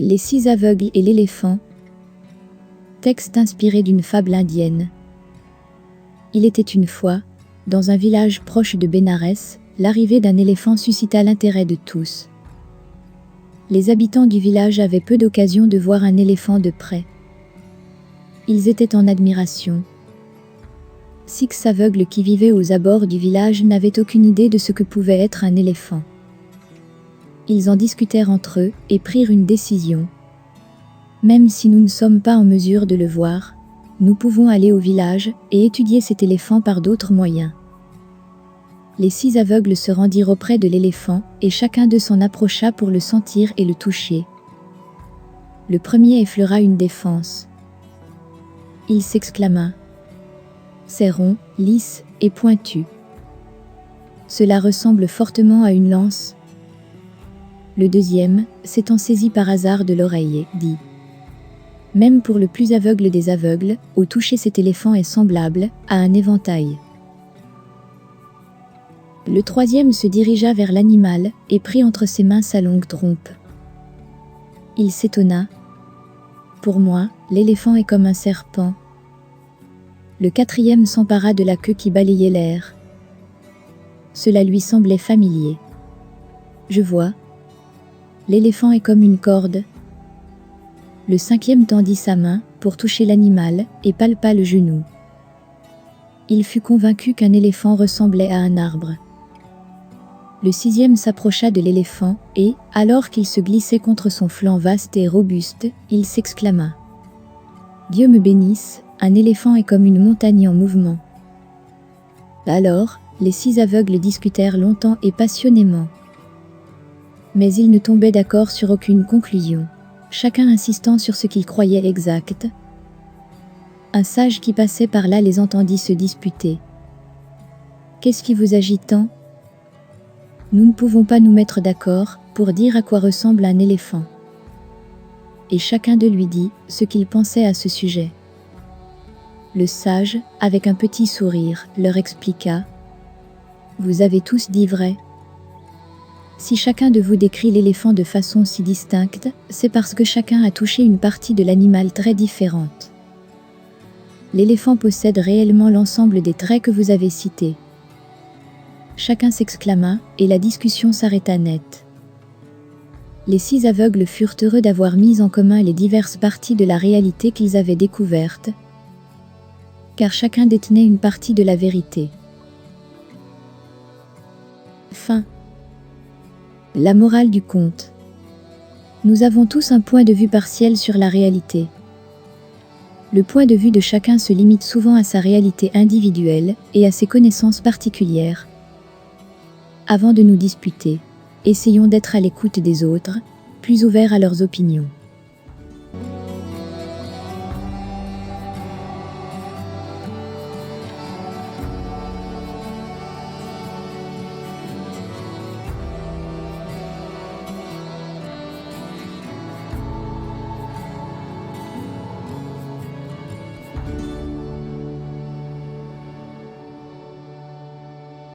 Les 6 aveugles et l'éléphant. Texte inspiré d'une fable indienne. Il était une fois, dans un village proche de Bénarès, l'arrivée d'un éléphant suscita l'intérêt de tous. Les habitants du village avaient peu d'occasion de voir un éléphant de près. Ils étaient en admiration. 6 aveugles qui vivaient aux abords du village n'avaient aucune idée de ce que pouvait être un éléphant. Ils en discutèrent entre eux et prirent une décision. Même si nous ne sommes pas en mesure de le voir, nous pouvons aller au village et étudier cet éléphant par d'autres moyens. Les 6 aveugles se rendirent auprès de l'éléphant et chacun d'eux s'en approcha pour le sentir et le toucher. Le premier effleura une défense. Il s'exclama. C'est rond, lisse et pointu. Cela ressemble fortement à une lance. Le deuxième, s'étant saisi par hasard de l'oreille, dit. Même pour le plus aveugle des aveugles, au toucher cet éléphant est semblable à un éventail. Le troisième se dirigea vers l'animal et prit entre ses mains sa longue trompe. Il s'étonna. Pour moi, l'éléphant est comme un serpent. Le quatrième s'empara de la queue qui balayait l'air. Cela lui semblait familier. Je vois. L'éléphant est comme une corde. Le cinquième tendit sa main pour toucher l'animal et palpa le genou. Il fut convaincu qu'un éléphant ressemblait à un arbre. Le sixième s'approcha de l'éléphant et, alors qu'il se glissait contre son flanc vaste et robuste, il s'exclama. Dieu me bénisse, un éléphant est comme une montagne en mouvement. Alors, les 6 aveugles discutèrent longtemps et passionnément. Mais ils ne tombaient d'accord sur aucune conclusion, chacun insistant sur ce qu'il croyait exact. Un sage qui passait par là les entendit se disputer. Qu'est-ce qui vous agite tant ? Nous ne pouvons pas nous mettre d'accord pour dire à quoi ressemble un éléphant. Et chacun d'eux lui dit ce qu'il pensait à ce sujet. Le sage, avec un petit sourire, leur expliqua. Vous avez tous dit vrai. Si chacun de vous décrit l'éléphant de façon si distincte, c'est parce que chacun a touché une partie de l'animal très différente. L'éléphant possède réellement l'ensemble des traits que vous avez cités. Chacun s'exclama, et la discussion s'arrêta net. Les 6 aveugles furent heureux d'avoir mis en commun les diverses parties de la réalité qu'ils avaient découvertes, car chacun détenait une partie de la vérité. Fin. La morale du conte. Nous avons tous un point de vue partiel sur la réalité. Le point de vue de chacun se limite souvent à sa réalité individuelle et à ses connaissances particulières. Avant de nous disputer, essayons d'être à l'écoute des autres, plus ouverts à leurs opinions.